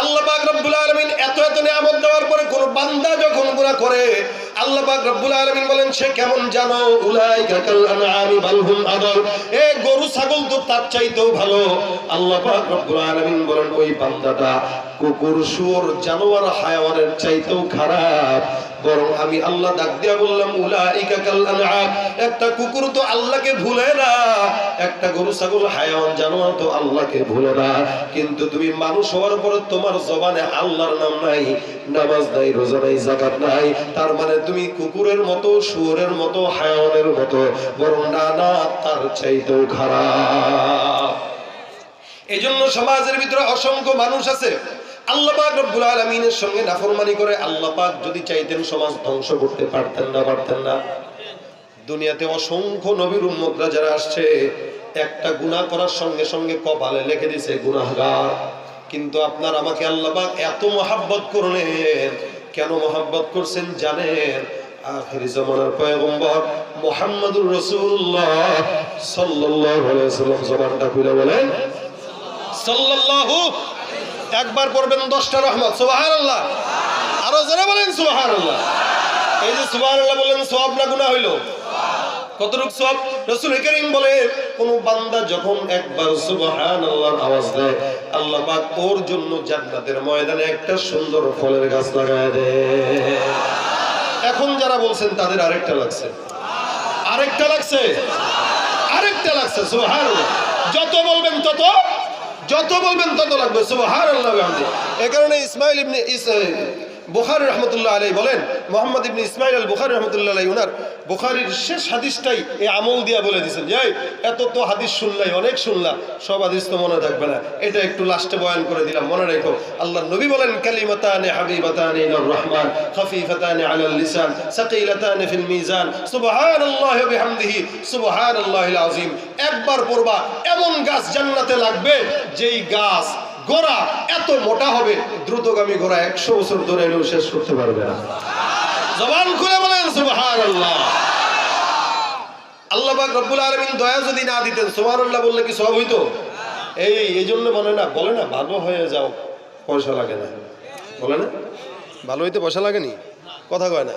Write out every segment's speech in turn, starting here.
আল্লাহ পাক রব্বুল আলামিন এত এত নিয়ামত দেওয়ার পরে কোন বান্দা যখন গুনাহ করে আল্লাহ পাক রব্বুল আলামিন বলেন সে কেমন জানো উলাইকা কাল আনআমি বাল হুম আদাল এই গরু ছাগল তো তার চাইতেও ভালো আল্লাহ পাক রব্বুল আলামিন বলেন ওই বান্দাটা কুকুর শুয়োর জানোয়ার হায়াওয়ানের চাইতেও খারাপ বরং আমি আল্লাহ ডাক দিয়া বললাম উলাইকা কাল আনআম একটা কুকুর তো আল্লাহকে ভুলে না একটা গরু ছাগল হায়াওয়ান জানোয়ার তো আল্লাহকে ভুলে না কিন্তু তুমি মানুষ হওয়ার পরে তোমার জবানে আল্লাহর নাম নাই নামাজ নাই রোজা নাই যাকাত নাই তার মানে তুমি কুকুরের মতো শুয়োরের মতো হায়াওয়ানের মতো বরং না তার চাইতেও খারাপ এইজন্য সমাজের ভিতরে অসংখ্য মানুষ আছে আল্লাহ পাক রব্বুল আলামিনের সঙ্গে নাফরমানি করে আল্লাহ পাক যদি চাইতেন সমাজ ধ্বংস করতে পারতেন না দুনিয়াতে অসংখ্য নবীর উম্মতরা যারা আসছে একটা গুনাহ করার সঙ্গে সঙ্গে কপালে লিখে দিয়েছে গুনাহগার কিন্তু আপনার আমাকে আল্লাহ পাক এত মহব্বত করলেন কেন মহব্বত করছেন জানেন আখিরি জামানার পয়গম্বর মুহাম্মদুর রাসূলুল্লাহ সাল্লাল্লাহু আলাইহি ওয়াসাল্লাম জবানটা খুলে বলেন সাল্লাল্লাহু একবার পড়বেন 10টা রহমত সুবহানাল্লাহ আরো জোরে বলেন সুবহানাল্লাহ এই যে সুবহানাল্লাহ বলেন সওয়াব না গুনাহ হইল কতটুক সওয়াব রাসূল করিম বলে কোন বান্দা যখন একবার সুবহানাল্লাহর আওয়াজ দেয় আল্লাহ পাক ওর জন্য জান্নাতের ময়দানে একটা সুন্দর ফলের গাছ লাগায় দেয় এখন যারা বলছেন তাদের আরেকটা লাগছে সুবহানাল্লাহ যত বলবেন তত লাগবে সুবহানাল্লাহ এই কারণে ইসমাইল ইবনে বুখারী রাহমাতুল্লাহ আলাইহি বলেন মুহাম্মদ ইবনে ইসমাইল আল বুখারী রাহমাতুল্লাহ আলাইহি উনার বুখারীর শেষ হাদিসটাই এই আমল দিয়া বলে দিয়েছেন যে এত তো হাদিস শুনলাই অনেক শুনলা সব হাদিস তো মনে থাকবে না এটা একটু লাস্টে বয়ান করে দিলাম মনে রাখো আল্লাহর নবী বলেন কালিমাতানি হাবিবাতানি ইলার রহমান খাফিফাতানি আলাল লিসান সাকিলাতানি ফিল মিজান সুবহানাল্লাহি ওয়া বিহামদিহি সুবহানাল্লাহিল আযীম একবার পড়বা এমন গাছ জান্নাতে লাগবে যেই গাছ গোরা এত মোটা হবে দ্রুতগামী গোরা 100 বছর ধরে এলেও শেষ করতে পারবে না জবান খুলে বলেন সুবহানাল্লাহ আল্লাহ পাক রব্বুল আলামিন দয়া যদি না দিতেন সুবহানাল্লাহ বললে কি সওয়াব হইতো এইজন্য বলে না ভালো হয়ে যাও পয়সা লাগে না বলে না ভালো হইতে পয়সা লাগেনি কথা কয় না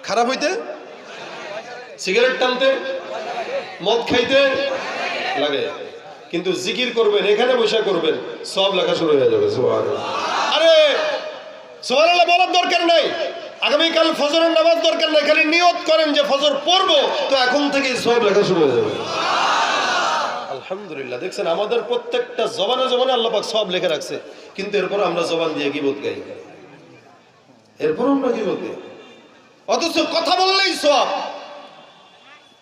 খারাপ হইতে সিগারেট টানতে মদ খাইতে লাগে কিন্তু জিকির করবেন এখানে বসে করবেন সব লেখা শুরু হয়ে যাবে সুবহানাল্লাহ আরে সুবহানাল্লাহ বলার দরকার নাই আগামীকাল ফজরের নামাজ দরকার নাই খালি নিয়ত করেন যে ফজর পড়বো তো এখন থেকে সব লেখা শুরু হয়ে যাবে আলহামদুলিল্লাহ দেখছেন আমাদের প্রত্যেকটা জবানে আল্লাহ পাক সব লিখে রাখছে কিন্তু এরপর আমরা জবান দিয়ে গীবত গাই অথচ কথা বললেই সওয়াব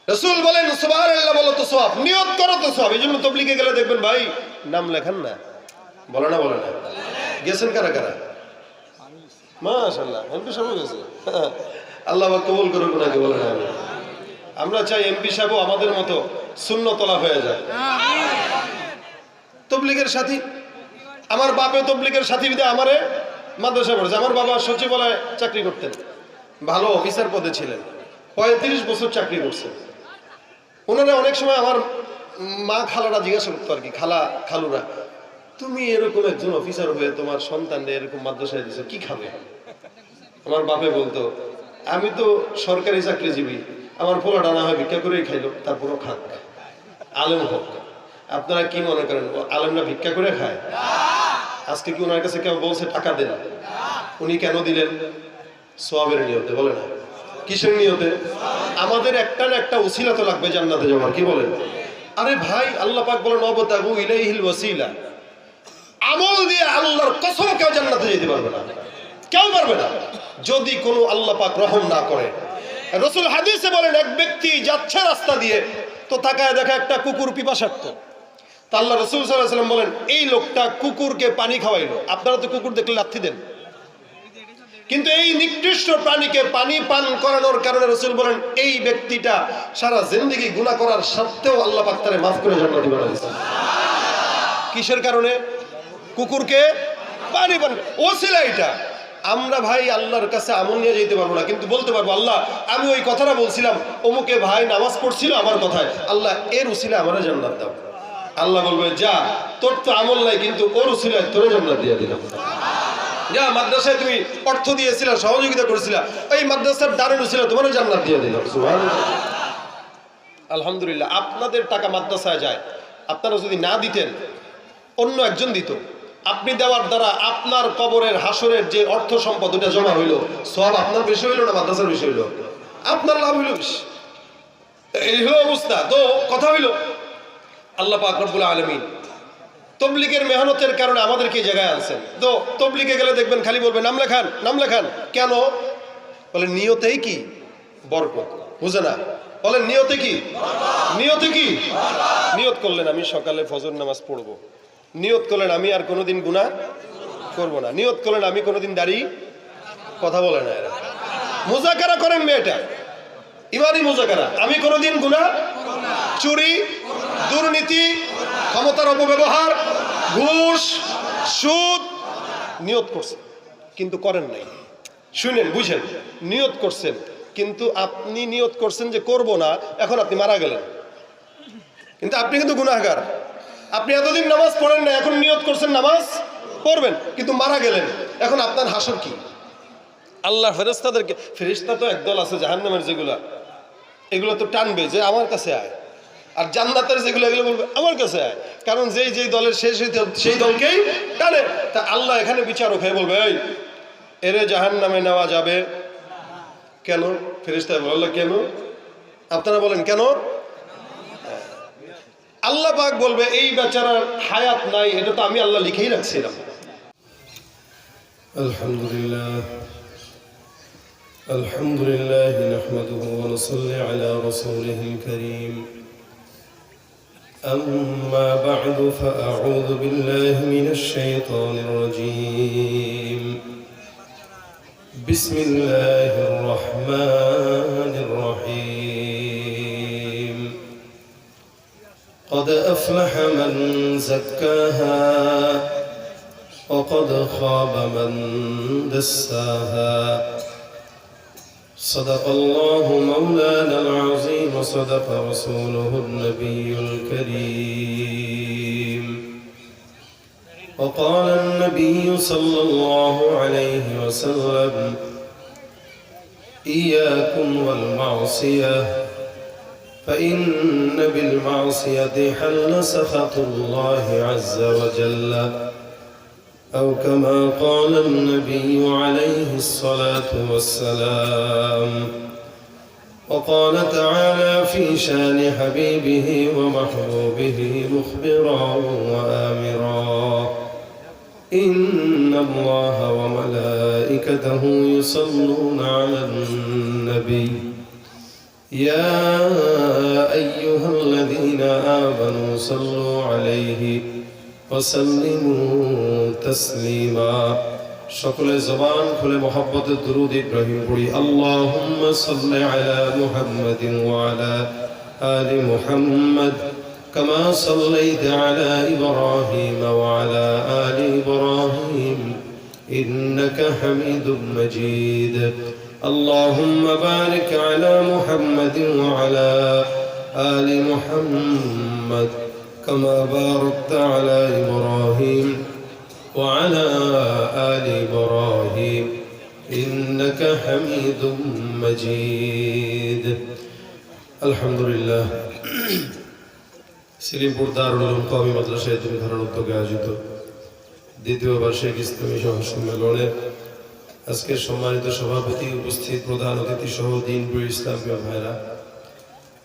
রাসূল বলেন সুবহানাল্লাহ বলো তো সওয়াব নিয়ত করো তো সওয়াব এইজন্য তাবলীগে গেলে দেখবেন ভাই নাম লেখান না বলে না গেছেন কারা মাশাআল্লাহ এমপি সাহেব গেছে আল্লাহ পাক কবুল করুক ওনাকে বলেন আমিন আমরা চাই এমপি সাহেব আমাদের মতো সুন্নতলা হয়ে যায় তাবলীগের সাথী আমার বাপে তাবলীগের সাথী বিদে আমারে মাদ্রাসা পড়েছে আমার বাবা সচিবালয়ে চাকরি করতেন ভালো অফিসার পদে ছিলেন 35 বছর চাকরি করছেন ওনারা অনেক সময় আমার মা খালারা জিজ্ঞাসা করতো আর কি খালুরা তুমি এরকম একজন অফিসার হয়ে তোমার সন্তানদের এরকম মাদ্রাসায় দিছো কি খাবে আমার বাপে বলতো আমি তো সরকারি চাকরিজীবী আমার পোলা ডানা হয় ভিক্ষা করেই খাইলো তারপরও খাক আলেম হোক আপনারা কি মনে করেন আলেমরা ভিক্ষা করে খায় আজকে কি ওনার কাছে কেউ বলছে টাকা দেন উনি কেন দিলেন সওয়াবের নিয়তে বলে না কিসের নিয়তে আমাদের একটা না একটা ওসিলা তো লাগবে জান্নাতে যাওয়ার কি বলেন আরে ভাই আল্লাহ পাক বলেন ওয়াবতাগু ইলাইহিল ওয়াসিলা আমল দিয়ে আল্লাহর কসম কেউ জান্নাতে যেতে পারবে না কেউ পারবে না যদি কোনো আল্লাহ পাক রহম না করে রাসূল হাদিসে বলেন এক ব্যক্তি যাচ্ছে রাস্তা দিয়ে তো তাকায় দেখে একটা কুকুর পিপাসার্ত তা আল্লাহ রাসূল সাল্লাল্লাহু আলাইহি ওয়াসাল্লাম বলেন এই লোকটা কুকুরকে পানি খাওয়াইলো আপনারা তো কুকুর দেখলে লাথি দেন কিন্তু এই নিকৃষ্ট প্রাণীকে পানি পান করানোর কারণে রাসূল বলেন এই ব্যক্তিটা সারা জিন্দেগি গুনাহ করার সত্ত্বেও আল্লাহ পাক তারে maaf করে জান্নাতি বানায় দিয়েছেন কিসের কারণে কুকুরকে পানি পান ওসিলা এটা আমরা ভাই আল্লাহর কাছে আমল নিয়ে যেতে পারবো না কিন্তু বলতে পারবো আল্লাহ আমি ওই কথাটা বলছিলাম অমুকে ভাই নামাজ পড়ছিল আমার কথায় আল্লাহ এর ওসিলা আমারে জান্নাত দাও আল্লাহ বলবে যা, তোর তো আমল নাই কিন্তু ওর উসিলায় তোর জান্নাত দিয়ে দিলাম। যা, মাদ্রাসায় তুমি অর্থ দিয়েছিলা, সহযোগিতা করেছিলা, এই মাদ্রাসার দানের উসিলায় তোমারও জান্নাত দিয়ে দিলাম। সুবহানাল্লাহ। আলহামদুলিল্লাহ, আপনাদের টাকা মাদ্রাসায় যায়, আপনারা যদি না দিতেন অন্য একজন দিত, আপনি দেওয়ার দ্বারা আপনার কবরের হাসরের যে অর্থ সম্পদ ওটা জমা হইল, সব আপনার বেশি হইল না মাদ্রাসার বেশি হইল? আপনার লাভ হইল বেশি। এই হলো অবস্থা। তো কথা হইল আল্লাহ পাক রব্বুল আলামিন তবলিগের মেহনতের কারণে আমাদেরকে এই জায়গায় আনছেন। তো তবলিগে গেলে দেখবেন খালি বলবে নাম লেখান, নাম লেখান। কেন? বলে নিয়তেই কি বরকত। বুঝে না? বলেন নিয়তে কি? নিয়তে কি? নিয়ত করলেন আমি সকালে ফজর নামাজ পড়বো, নিয়ত করলেন আমি আর কোনোদিন গুনাহ করব না, নিয়ত করলেন আমি কোনোদিন দাড়ি, কথা বলে না এরা, মুজাকারা করেন মেয়েটা, ইমানি মুজাকারা, আমি কোনোদিন গুনাহ, চুরি, দুর্নীতি, ক্ষমতার অপব্যবহার, ঘুষ, সুদ, নিয়ত করছেন কিন্তু করেন নাই। শুনেন, বুঝেন, নিয়ত করছেন কিন্তু আপনি নিয়ত করছেন যে করব না, এখন আপনি মারা গেলেন কিন্তু আপনি কিন্তু গুনাহগার। আপনি এতদিন নামাজ পড়েন না, এখন নিয়ত করছেন নামাজ পড়বেন কিন্তু মারা গেলেন, এখন আপনার হাসর কি? আল্লাহ ফেরেশতাদেরকে, ফেরেশতা তো একদল আছে জাহান্নামের যেগুলা, এগুলো তো টানবে যে আমার কাছে আয়, আর জান্নাতের যেগুলো এগুলো বলবে আমার কাছে আয়, কারণ যেই যেই দলের শেষ সেই দলকেই টানে। তা আল্লাহ এখানে বিচারক হয়ে বলবে এই এরে জাহান্নামে নেওয়া যাবে কেন? ফেরেশতা বলে আল্লাহ কেন? আপনারা বলেন কেন? আল্লাহ পাক বলবে এই বেচারার হায়াত নাই, এটা তো আমি আল্লাহ লিখেই রাখছিলাম। আলহামদুলিল্লাহ আলহামদুলিল্লাহ নাহমাদুহু ওয়া নুসাল্লি আলা রাসূলিহিল কারীম। আম্মা বা'দু ফাআউযু বিল্লাহি মিনাশ শাইতানির রাজীম। বিসমিল্লাহির রাহমানির রাহিম। قد أفلح من زكاها وقد خاب من دساها. صدق الله مولانا العظيم وصدق رسوله النبي الكريم. وقال النبي صلى الله عليه وسلم إياكم والمعصية فإن بالمعصية حل سخط الله عز وجل، أو كما قال النبي عليه الصلاة والسلام. وقال تعالى في شان حبيبه ومحبوبه مخبرا وآمرا: إن الله وملائكته يصلون على النبي يا أيها الذين آمنوا صلوا عليه وسلموا تسليما. সকলে জবান খুলে মোহাব্বতের দুরূদ ইব্রাহিম পড়ি। আল্লাহুম্মা সাল্লি আলা মুহাম্মাদিন ওয়া আলা আলি মুহাম্মাদ কামা সাল্লাইতা আলা ইব্রাহিম ওয়া আলা আলি ইব্রাহিম ইন্নাকা হামিদুম মাজিদ। اللهم بارك على محمد وعلى آل محمد كما باركت على إبراهيم وعلى آل إبراهيم إنك حميد مجيد. الحمد لله. শ্রীপুর দারুল উলুম কওমি মাদ্রাসায় ধারণ উদ্যোগে আয়োজিত দ্বিতীয় বার্ষিক ইসলামী সভা সম্মেলনে আজকের সম্মানিত সভাপতি, উপস্থিত প্রধান অতিথি সহ দিনপ্রিয় ইসলামীয় ভাইরা,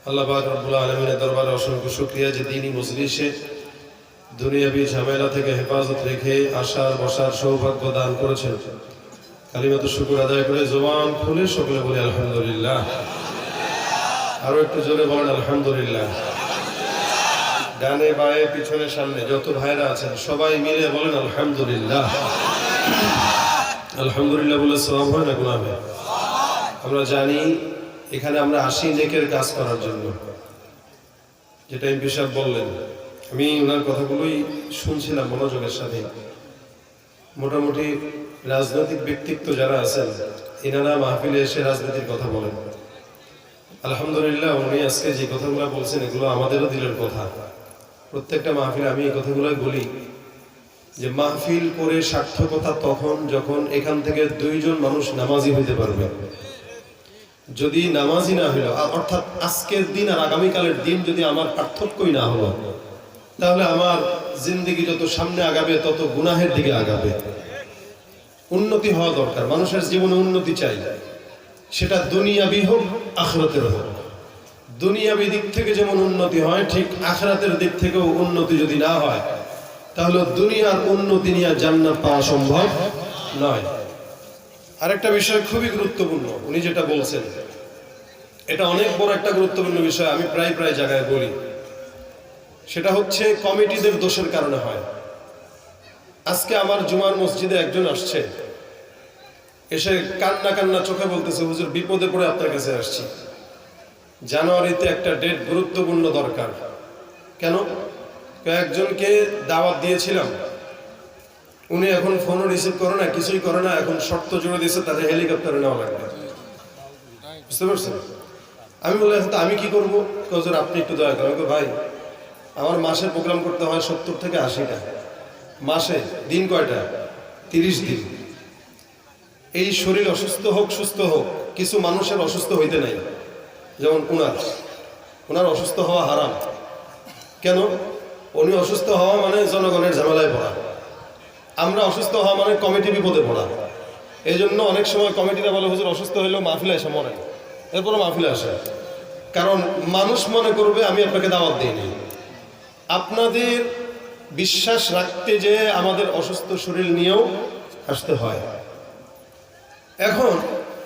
আল্লাহ পাক রব্বুল আলামিনের দরবারে অসংখ্য শুকরিয়া যে দিনই মজলিসে দুনিয়াবি ঝামেলা থেকে হেফাজত রেখে আসার বসার সৌভাগ্য দান করেছেন। কালিমাত শুকর আদায় করে জবান খুলে সকলে বলি আলহামদুলিল্লাহ। আরো একটু জোরে বলেন আলহামদুলিল্লাহ। ডানে বায়ে পিছনে সামনে যত ভাইরা আছেন সবাই মিলে বলেন আলহামদুলিল্লাহ। আলহামদুলিল্লাহ বলে সওয়াব হয় না গুনাহ হয়? আমরা জানি এখানে আমরা আসি নেকের কাজ করার জন্য, যেটা এমপি সাহেব বললেন। আমি ওনার কথাগুলোই শুনছিলাম মনোযোগের সাথে। মোটামুটি রাজনৈতিক ব্যক্তিত্ব যারা আছেন এনারা মাহফিলে এসে রাজনীতির কথা বলেন। আলহামদুলিল্লাহ উনি আজকে যে কথাগুলো বলছেন এগুলো আমাদেরও দিলের কথা। প্রত্যেকটা মাহফিলে আমি এই কথাগুলোই বলি যে মাহফিল করে সার্থকতা তখন যখন এখান থেকে 2 জন মানুষ নামাজি হইতে পারবে। যদি নামাজি না হইল, অর্থাৎ আজকের দিন আর আগামীকালের দিন যদি আমার পার্থক্যই না হলো, তাহলে আমার জিন্দেগি যত সামনে আগাবে তত গুনাহের দিকে আগাবে। উন্নতি হওয়া দরকার, মানুষের জীবনে উন্নতি চাই, সেটা দুনিয়াবি হোক আখিরাতের হোক। দুনিয়াবি দিক থেকে যেমন উন্নতি হয়, ঠিক আখিরাতের দিক থেকেও উন্নতি যদি না হয়, তাহলে দুনিয়ার উন্নতি নিয়ে জান্নাত পাওয়া সম্ভব নয়। আরেকটা বিষয় খুবই গুরুত্বপূর্ণ, উনি যেটা বলছেন এটা অনেক বড় একটা গুরুত্বপূর্ণ বিষয়, আমি প্রায় জায়গায় বলি। সেটা হচ্ছে কমিটিদের দোষের কারণে হয়। আজকে আমার জুমার মসজিদে একজন আসছে, এসে কান্না চোখে বলতেছে, হুজুর বিপদে পড়ে আপনার কাছে আসছি, জানুয়ারিতে একটা ডেট গুরুত্বপূর্ণ দরকার। কেন? কয়েকজনকে দাওয়াত দিয়েছিলাম, উনি এখন ফোনও রিসিভ করে না, কিছুই করে না, এখন শর্ত জুড়ে দিয়েছে তাদের হেলিকপ্টারে নেওয়া লাগবে। বুঝতে পারছেন? আমি বললাম আমি কি করবো? হুজুর আপনি একটু দয়া করেন। ভাই আমার মাসে প্রোগ্রাম করতে হয় 70 থেকে 80টা, মাসে দিন কয়টা? 30 দিন। এই শরীর অসুস্থ হোক সুস্থ হোক, কিছু মানুষের অসুস্থ হইতে নাই, যেমন ওনার অসুস্থ হওয়া হারাম। কেন? উনি অসুস্থ হওয়া মানে জনগণের ঝামেলায় পড়া, আমরা অসুস্থ হওয়া মানে কমিটি বিপদে পড়া। এই জন্য অনেক সময় কমিটিরা বলে হুজুর অসুস্থ হইলেও মাহফিলে এসে মরে, এরপরে মাহফিলে আসে, কারণ মানুষ মনে করবে আমি আপনাকে দাওয়াত দিইনি। আপনাদের বিশ্বাস রাখতে যে আমাদের অসুস্থ শরীর নিয়েও আসতে হয়। এখন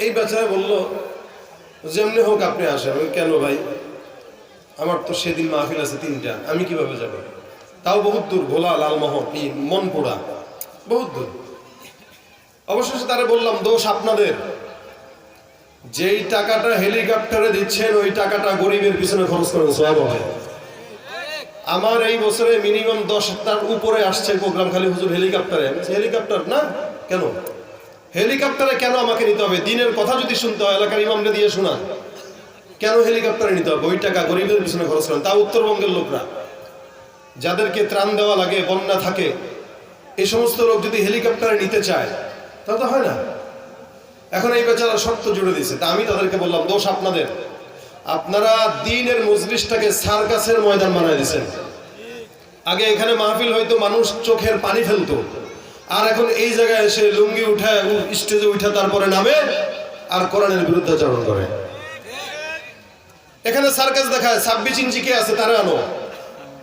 এই বেচারা বলল যেমনি হোক আপনি আসেন। কেন ভাই? আমার তো সেদিন মাহফিল আছে 3টা, আমি কিভাবে যাব? তাও বহুত দূর, ভোলা, লালমোহন, মনপুরা, বহুত দূর। অবশেষে তারা বললাম দোষ আপনাদের, যেই টাকাটা হেলিকপ্টারে দিচ্ছেন ওই টাকাটা গরিবের পিছনে খরচ করেন, সওয়াব হবে। আমার এই বছরে মিনিমাম 10টার উপরে আসছে প্রোগ্রাম, খালি হুজুর হেলিকপ্টারে। হেলিকপ্টার না কেন? হেলিকপ্টারে কেন আমাকে নিতে হবে? দিনের কথা যদি শুনতে হয় এলাকার ইমামকে দিয়ে শোনা, কেন হেলিকপ্টারে নিতে হবে? ওই টাকা গরিবের পিছনে খরচ করেন। তা উত্তরবঙ্গের লোকরা, যাদেরকে ত্রাণ দেওয়া লাগে, বন্যা থাকে, এই সমস্ত লোক যদি হেলিকপ্টারে নিতে চায় তাহলে তো হয় না। এখন এই বেচারা শর্ত জুড়ে দিয়েছে, তা আমি তাদেরকে বললাম দোষ আপনাদের, আপনারা দিনের মজলিসটাকে সার্কাসের ময়দান বানায় দিয়েছেন। আগে এখানে মাহফিল হয়তো মানুষ চোখের পানি ফেলতো, আর এখন এই জায়গায় এসে লুঙ্গি উঠায় স্টেজে উঠে তারপরে নামে আর কোরআনের বিরুদ্ধাচরণ করে। এখানে সার্কাস দেখায়, 26 ইঞ্চি কে আছে তারা আনো,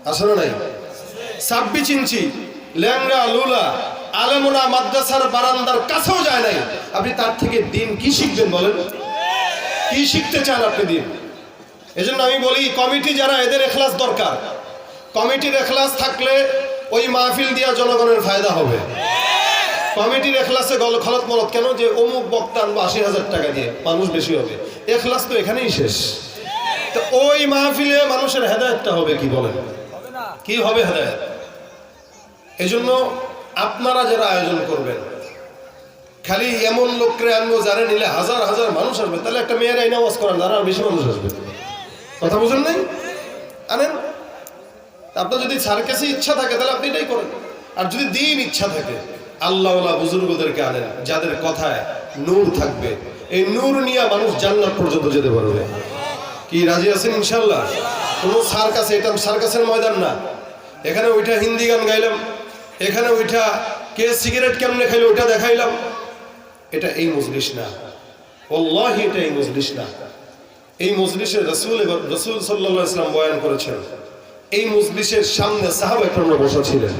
আসে না নাই? 26 ইঞ্চি ল্যাংড়া লুলা আলেমোনা মাদ্রাসার বারান্দার কাছেও যায় নাই। আপনি তার থেকে দিন কি শিখবেন বলেন? কি শিখতে চান আপনি দিন? এজন্য আমি বলি কমিটি যারা, এদের এখলাস দরকার। কমিটির এখলাস থাকলে ওই মাহফিল দিয়া জনগণের ফায়দা হবে। কমিটির এখলাসে খলত মলত কেন যে অমুক বক্তা আনবো 80,000 টাকা দিয়ে, মানুষ বেশি হবে, এখলাস তো এখানেই শেষ। তো ওই মাহফিলে মানুষের হেদায়েতটা হবে কি বলেন? কি হবে হেদায়েত? এজন্য আপনারা যারা আয়োজন করবেন, খালি এমন লোককে আনবো যারা নিলে হাজার হাজার মানুষ আসবে, তাহলে একটা মেয়ের আইন আওয়াজ করান, যারা বেশি মানুষ আসবে। কথা বুঝেন নাই? আনেন। আপনার যদি সার্কাসে ইচ্ছা থাকে তাহলে আপনি এটাই করেন, আর যদি দিন ইচ্ছা থাকে আল্লাহওয়ালা বুজুর্গদেরকে আনেন, যাদের কথায় নূর থাকবে। এই নূর নিয়ে মানুষ জান্নাত পর্যন্ত যেতে পারবে। কি রাজি আছেন ইনশাল্লাহ? কোন সার্কাসে, এটা সার্কাসের ময়দান না। এখানে ওইটা হিন্দি গান গাইলাম, এখানে ওইটা কে সিগারেট কেমনে খাইলো ওইটা দেখাইলাম, এটা এই মজলিস না। ওয়াল্লাহি এটা এই মজলিস না। এই মজলিসে রাসূল সাল্লাল্লাহু আলাইহি ওয়াসাল্লাম বয়ান করেছেন। এই মজলিসের সামনে সাহাবায়ে কেরামরা বসা ছিলেন,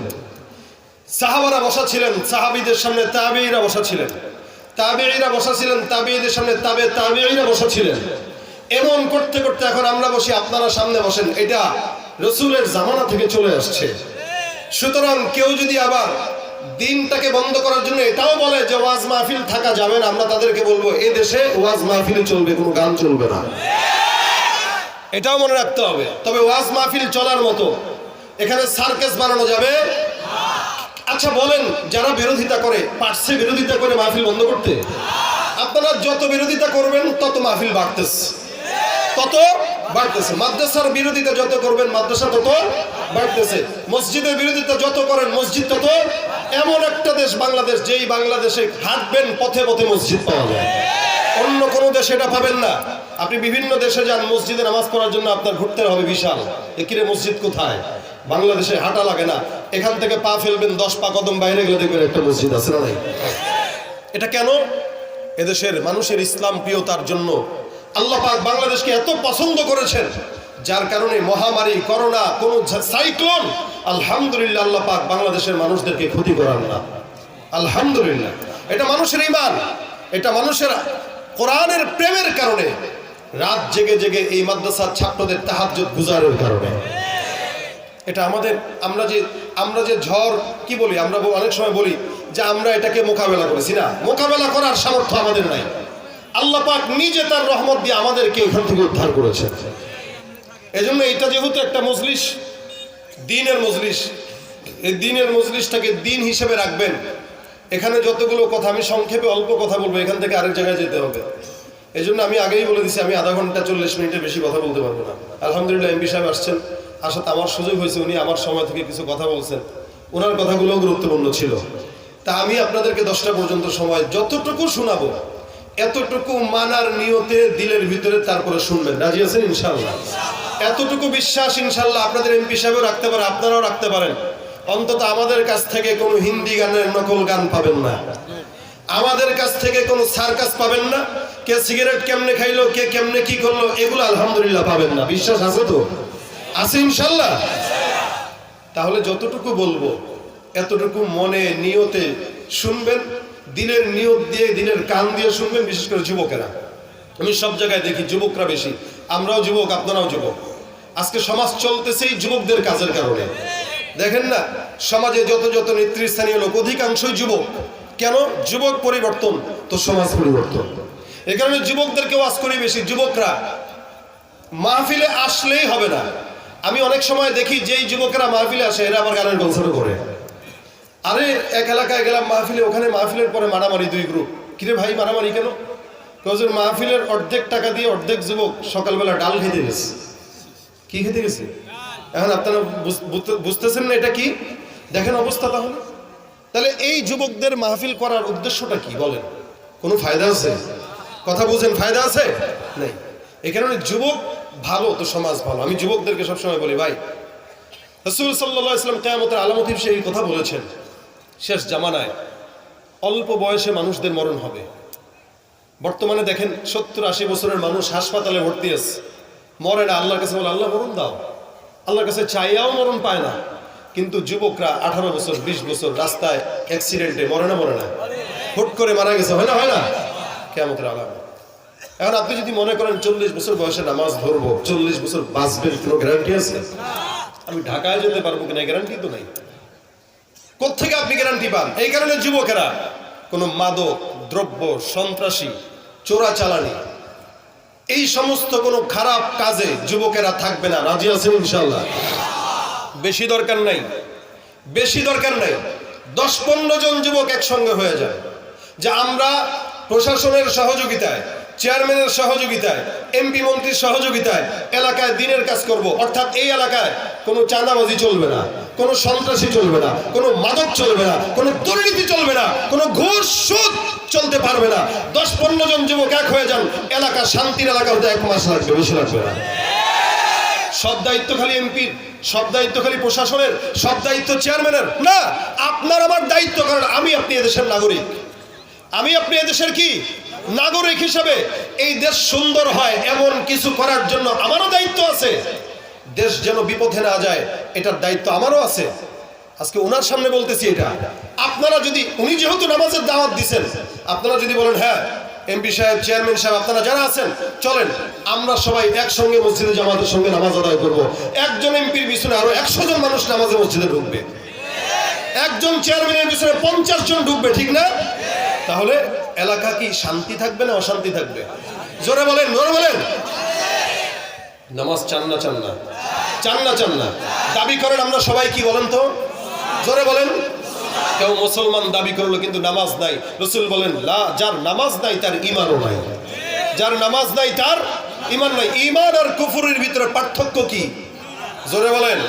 সাহাবারা বসা ছিলেন, সাহাবীদের সামনে তাবেঈরা বসা ছিলেন, তাবেঈরা বসা ছিলেন, তাবেঈদের সামনে তাবেঈরা বসা ছিলেন। এমন করতে করতে এখন আমরা বসি, আপনারা সামনে বসেন। এটা রাসূলের জামানা থেকে চলে আসছে। সুতরাং কেউ যদি আবার দিনটাকে বন্ধ করার জন্য এটাও বলে যে ওয়াজ মাহফিল থাকা যাবে না, আমরা তাদেরকে বলবো এই দেশে ওয়াজ মাহফিল চলবে, কোনো গান চলবে না। এটাও মনে রাখতে হবে। তবে ওয়াজ মাহফিল চলার মতো এখানে সার্কাস বানানো যাবে। আচ্ছা বলেন, যারা বিরোধিতা করে পারছে বিরোধিতা করে মাহফিল বন্ধ করতে? আপনারা যত বিরোধিতা করবেন তত মাহফিল বাড়তেছে, তত বাড়তেছে। মাদ্রাসার বিরোধিতা যত করবেন মাদ্রাসা তত বাড়তেছে। মসজিদের বিরোধিতা যত করেন মসজিদ তত। এমন একটা দেশ বাংলাদেশ, যেই বাংলাদেশে হাঁটবেন পথে পথে মসজিদ পাওয়া যায়, অন্য কোনো দেশে এটা পাবেন না। আপনি বিভিন্ন দেশে যান, মসজিদে নামাজ পড়ার জন্য আপনার ঘুরতে হবে বিশাল, একিরে মসজিদ কোথায়? বাংলাদেশে হাঁটা লাগে না, এখান থেকে পা ফেলবেন 10 পা কদম বাইরে গেলে দেখবেন একটা মসজিদ আছে না নাই? এটা কেন? এদেশের মানুষের ইসলাম প্রিয়তার জন্য আল্লাহ পাক বাংলাদেশকে এত পছন্দ করেছেন, যার কারণে মহামারী, করোনা, কোন সাইক্লোন, আলহামদুলিল্লাহ আল্লাহ পাক বাংলাদেশের মানুষদেরকে ক্ষতি করান না। আলহামদুলিল্লাহ, এটা মানুষের ঈমান, এটা মানুষের কোরআনের প্রেমের কারণে, রাত জেগে জেগে এই মাদ্রাসার ছাত্রদের তাহাজ্জুদ গুজারের কারণে। এটা আমাদের, আমরা যে ঝড় কি বলি, আমরা অনেক সময় বলি যে আমরা এটাকে মোকাবেলা করেছি, না, মোকাবেলা করার সামর্থ্য আমাদের নাই। আল্লাহ পাক নিজে তার রহমত দিয়ে আমাদেরকে এখান থেকে উদ্ধার করেছেন। এজন্য এটা যেহেতু একটা মজলিস, দ্বীনের মজলিস, এই দ্বীনের মজলিসটাকে দ্বীন হিসেবে রাখবেন। এখানে যতগুলো কথা, আমি সংক্ষেপে অল্প কথা বলবো, এখান থেকে আরেক জায়গায় যেতে হবে। এই জন্য আমি আগেই বলে দিচ্ছি, আমি আধা ঘন্টা 40 মিনিটের বেশি কথা বলতে পারবো না। আলহামদুলিল্লাহ এমপি সাহেব আসছেন, আসাতে আমার সুযোগ হয়েছে, উনি আমার সময় থেকে কিছু কথা বলছেন, ওনার কথাগুলোও গুরুত্বপূর্ণ ছিল। তা আমি আপনাদেরকে 10টা পর্যন্ত সময় যতটুকু শোনাবো, এতটুকু মানার নিয়তে দিলের ভিতরে তারপরে শুনবেন। রাজি আছেন ইনশাআল্লাহ? এতটুকু বিশ্বাস ইনশাআল্লাহ আপনাদের এমপি সাহেবও রাখতে পারে, আপনারাও রাখতে পারেন। অন্তত আমাদের কাছ থেকে কোনো হিন্দি গানের নকল গান পাবেন না, আমাদের কাছ থেকে কোনো সার্কাস পাবেন না, কে সিগারেট কেমনে খাইলো, কে কেমনে কি করলো, এগুলো আলহামদুলিল্লাহ পাবেন না। বিশ্বাস আছে তো? আছে ইনশাআল্লাহ? তাহলে যতটুকু বলবো এতটুকু মনে নিয়তে শুনবেন, দিলের নিয়ত দিয়ে, দিলের কান দিয়ে শুনবেন। বিশেষ করে যুবকেরা, আমি সব জায়গায় দেখি যুবকরা বেশি, আমরাও যুবক, আপনারাও যুবক। আজকে সমাজ চলতেছে এই যুবকদের কাজের কারণে। দেখেন না, সমাজে যত যত নেতৃস্থানীয় লোক অধিকাংশই যুবক। কেন? যুবক পরিবর্তন তো সমাজ পরিবর্তন। এই কারণে যুবকদেরকে ওয়াজ করি বেশি। যুবকরা মাহফিলে আসলেই হবে না। আমি অনেক সময় দেখি যেই যুবকেরা মাহফিলে আসে এরা আবার গানের কনসার্টও করে। আরে এক এলাকায় গেলাম মাহফিলে, ওখানে মাহফিলের পরে মারামারি, 2 গ্রুপ। কিরে ভাই মারামারি কেন? কজন মাহফিলের অর্ধেক টাকা দিয়ে অর্ধেক যুবক সকালবেলা ডাল খেতে গেছে। কি খেতে গেছে? এখন আপনারা বুঝতেছেন না এটা কি? দেখেন অবস্থা। তাহলে এই যুবকদের মাহফিল করার উদ্দেশ্যটা কি বলেন? কোনো ফায়দা আছে? কথা বুঝেন, ফায়দা আছে? নেই। এই কারণে যুবক ভালো তো সমাজ ভালো। আমি যুবকদেরকে সবসময় বলি, ভাই রাসূল সাল্লাল্লাহু আলাইহি ওয়াসাল্লাম কিয়ামতের আলামত হিসেবে এই কথা বলেছেন, শেষ জামানায় অল্প বয়সে মানুষদের মরণ হবে। বর্তমানে দেখেন 70-80 বছরের মানুষ হাসপাতালে ভর্তি আছে, মরে না। আল্লাহর কাছে বলে, আল্লাহ মরণ দাও। আল্লাহর কাছে চাইয়াও মরণ পায় না। কিন্তু যুবকরা 18 বছর 20 বছর রাস্তায় অ্যাক্সিডেন্টে মরে না, মরে না, হুট করে মারা গেছে, হয় না, হয় না? কিয়ামতের আলামত। এখন আপনি যদি মনে করেন 40 বছর বয়সে নামাজ ধরবো, 40 বছর বাঁচবেন, কোনো গ্যারান্টি আছে? আমি ঢাকায় যেতে পারবো কিনা গ্যারান্টি তো নাই। কোত্থেকে আপনি গ্যারান্টি পান? এই কারণে যুবকেরা কোনো মাদক দ্রব্য, সন্ত্রাসী, চোরাচালানি, এই সমস্ত কোনো খারাপ কাজে যুবকেরা থাকবে না। রাজি আছেন ইনশাআল্লাহ? বেশি দরকার নাই, বেশি দরকার নাই। 10-15 জন যুবক একসঙ্গে হয়ে যায়, যে আমরা প্রশাসনের সহযোগিতায়, চেয়ারম্যানের সহযোগিতায়, এমপি মন্ত্রীর সহযোগিতায় এলাকায় দ্বীনের কাজ করব। অর্থাৎ এই এলাকায় কোনো চাঁদাবাজি চলবে না, কোনো সন্ত্রাসী চলবে না, কোনো মাদক চলবে না, কোনো দুর্নীতি চলবে না, কোনো ঘুষ সুদ চলতে পারবে না। 10-15 জন যুবক এক হয়ে যান, এলাকা শান্তির এলাকা হতে 1 মাস লাগবে, বেশি লাগবে না। সব দায়িত্ব খালি এমপির, সব দায়িত্ব খালি প্রশাসনের, সব দায়িত্ব চেয়ারম্যানের না। আপনার আমার দায়িত্ব, কারণ আমি আপনি এদেশের নাগরিক। আমি আপনি এদেশের কি নাগরিক হিসাবে এই দেশ সুন্দর হয় এমন কিছু করার জন্য আমারও দায়িত্ব আছে। দেশ যেন বিপথে না যায় এটার দায়িত্ব আমারও আছে। আজকে ওনার সামনে বলতেছি এটা। আপনারা যদি, উনি যেহেতু নামাজের দাওয়াত দিচ্ছেন, আপনারা যদি বলেন হ্যাঁ এমপি সাহেব, চেয়ারম্যান সাহেব, আপনারা যারা আছেন চলেন আমরা সবাই একসঙ্গে মসজিদে জামাতের সঙ্গে নামাজ আদায় করব। একজন এমপির পিছনে আরো 100 জন মানুষ নামাজে মসজিদে ঢুকবে, একজন চেয়ারম্যানের পিছনে 50 জন ঢুকবে, ঠিক না? তাহলে এলাকা কি শান্তি থাকবে না অশান্তি থাকবে? জোরে বলেন, জোরে বলেন। নামাজ চান না, চান না? চান না, চান না? দাবি করেন আমরা সবাই, কি বলেন তো? জোরে বলেন। কেউ মুসলমান দাবি করলো কিন্তু নামাজ নাই, রাসূল বলেন লা, যার নামাজ নাই তার ঈমানও নাই, যার নামাজ নাই তার ঈমান নাই। ঈমান আর কুফরের ভিতরে পার্থক্য কি? জোরে বলেন,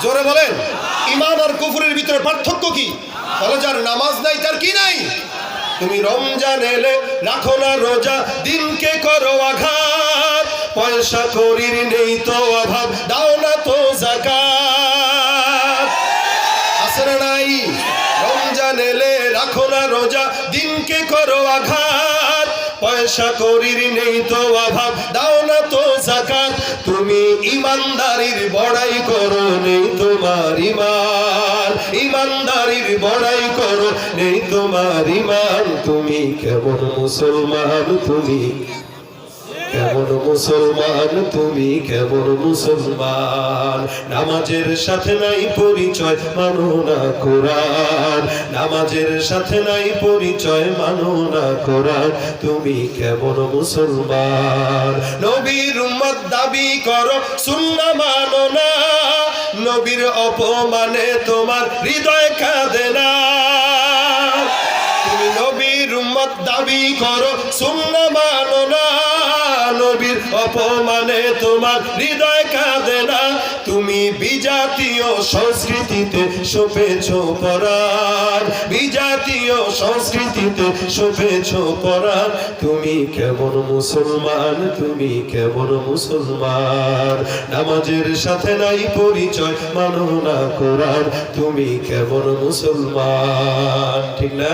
জোরে বলেন। ঈমান আর কুফরের ভিতরে পার্থক্য কি? বলো, যার নামাজ নাই তার কি নাই? তুমি রমজান এলে রাখো না রোজা, দিনকে করো আঘাত, পয়সা করির নেই তো অভাব, দাও না তো যাকাত। আছে না নাই? রমজান এলে রাখো না রোজা, দিনকে করো আঘাত, পয়সা করির নেই তো অভাব, দাও না তো যাকাত। তুমি ইমানদারির বড়াই করো, নেই তোমার ঈমান, ইমানদারির বড়াই করো, নেই তোমার ঈমান। তুমি কেমন মুসলমান, তুমি কেমন মুসলমান, তুমি কেমন মুসলমান? নামাজের সাথে নাই পরিচয়, মানো না কোরআন, নামাজের সাথে নাই পরিচয়, মানো না কোরআন। তুমি কেমন মুসলমান? নবীর উম্মত দাবি করো, সুন্নাহ মানো না, নবীর অপমানে তোমার হৃদয় কাঁদে না। তুমি নবীর উম্মত দাবি করো, সুন্নাহ মানো না, নবীর অপমানে তোমার হৃদয় কাঁদে না। তুমি বিজাতীয় সংস্কৃতিতে শোভেছ পরাণ, বিজাতীয় সংস্কৃতিতে শোভেছ পরাণ। তুমি কেমন মুসলমান, তুমি কেমন মুসলমান? নামাজের সাথে নাই পরিচয়, মানো না কোরআন। তুমি কেমন মুসলমান? ঠিক না?